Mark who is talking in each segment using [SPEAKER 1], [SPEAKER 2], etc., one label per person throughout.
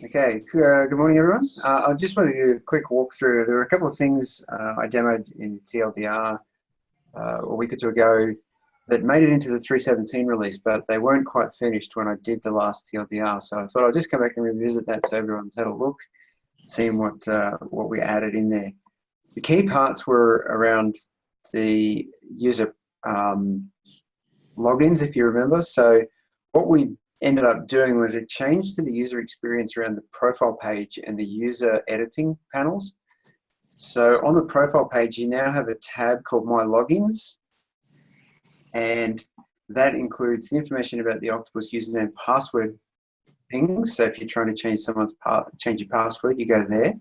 [SPEAKER 1] Okay, good morning, everyone. I just wanted to do a quick walkthrough. There were a couple of things I demoed in TLDR a week or two ago that made it into the 3.17 release, but they weren't quite finished when I did the last TLDR. So I thought I'd just come back and revisit that so everyone's had a look, seeing what we added in there. The key parts were around the user logins, if you remember. So what we ended up doing was a change to the user experience around the profile page and the user editing panels. So on the profile page, you now have a tab called My Logins, and that includes the information about the Octopus username password things. So if you're trying to change your password, you go there.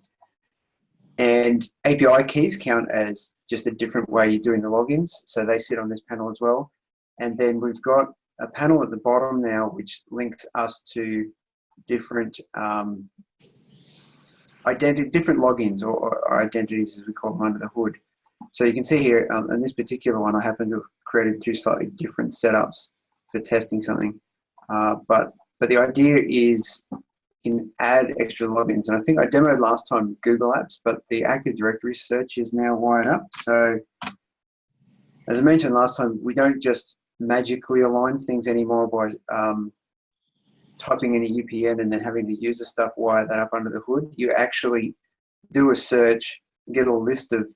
[SPEAKER 1] And API keys count as just a different way you're doing the logins. So they sit on this panel as well. And then we've got a panel at the bottom now which links us to different different logins or identities, as we call them, under the hood. So you can see here in this particular one, I happen to have created two slightly different setups for testing something. But the idea is you can add extra logins. And I think I demoed last time Google Apps, but the Active Directory search is now wired up. So as I mentioned last time, we don't just magically align things anymore by typing in a UPN and then having the user stuff wire that up under the hood. You actually do a search, get a list of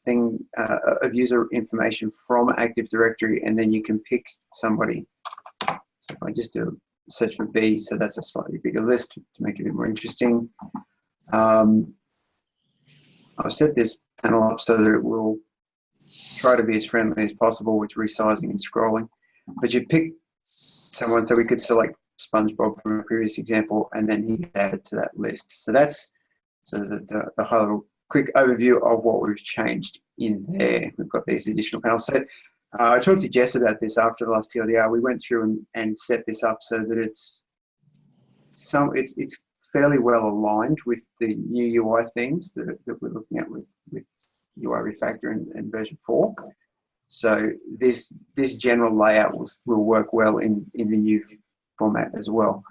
[SPEAKER 1] user information from Active Directory, and then you can pick somebody. So if I just do a search for B, so that's a slightly bigger list to make it a bit more interesting. I've set this panel up so that it will try to be as friendly as possible with resizing and scrolling. But you pick someone, so we could select SpongeBob from a previous example, and then he gets added to that list. So that's the high level quick overview of what we've changed in there. We've got these additional panels. So I talked to Jess about this after the last TLDR. We went through and set this up so that it's fairly well aligned with the new UI themes that we're looking at with UI Refactor and version 4. So this general layout will work well in the new format as well.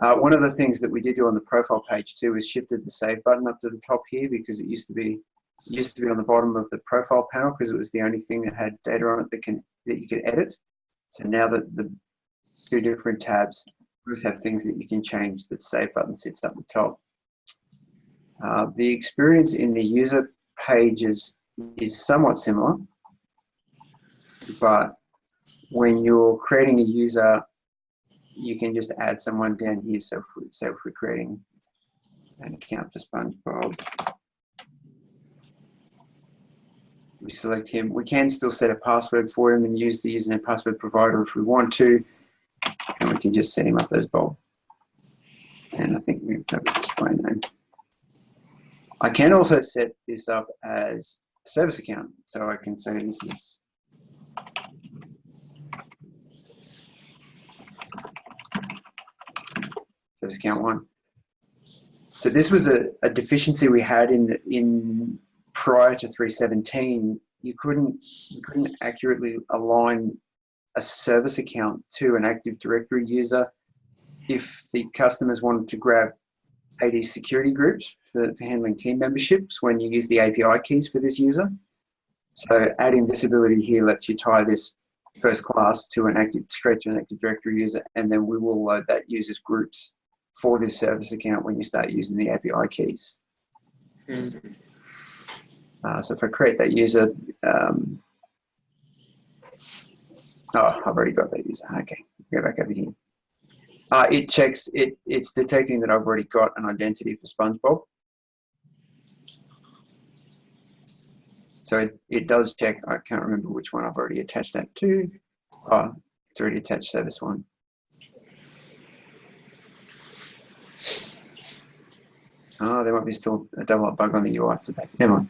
[SPEAKER 1] One of the things that we did do on the profile page too is shifted the save button up to the top here, because it used to be on the bottom of the profile panel because it was the only thing that had data on it that you could edit. So now that the two different tabs both have things that you can change, that save button sits up the top. The experience in the user pages is somewhat similar, but when you're creating a user, you can just add someone down here. So if we're creating an account for SpongeBob, we select him. We can still set a password for him and use the username password provider if we want to, and we can just set him up as Bob. And I think we have a display name. I can also set this up as a service account. So I can say this is service account 1. So this was a deficiency we had in prior to 3.17. You couldn't accurately align a service account to an Active Directory user if the customers wanted to grab AD security groups for handling team memberships when you use the API keys for this user. So adding this ability here lets you tie this first class to straight to an Active Directory user, and then we will load that user's groups for this service account when you start using the API keys.
[SPEAKER 2] Mm-hmm.
[SPEAKER 1] So if I create that user, I've already got that user. Okay, go back over here. It checks, it's detecting that I've already got an identity for SpongeBob. So it does check. I can't remember which one I've already attached that to. Oh, it's already attached to this one. Oh, there might be still a double up bug on the UI for that. Never mind.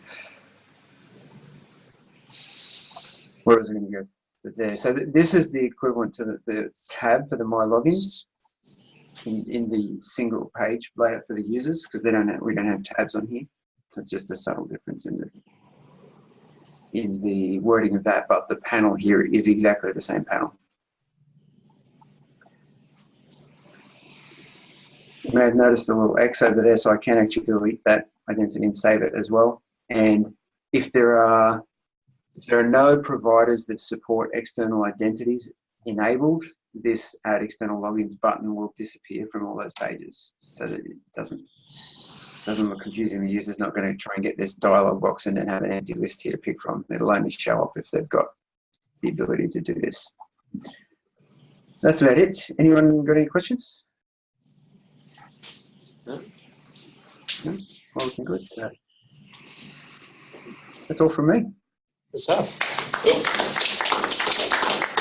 [SPEAKER 1] Where was I going to go? But there. So this is the equivalent to the tab for the My Logins in the single page layout for the users, because we don't have tabs on here. So it's just a subtle difference in the wording of that, but the panel here is exactly the same panel. may have noticed the little X over there, so I can actually delete that identity and save it as well. And if there are no providers that support external identities enabled, this Add External Logins button will disappear from all those pages, so that it doesn't look confusing. The user's not going to try and get this dialog box and then have an empty list here to pick from. It'll only show up if they've got the ability to do this. That's about it. Anyone got any questions? No? No? All looking good. So that's all from me.
[SPEAKER 2] Good stuff. Cool.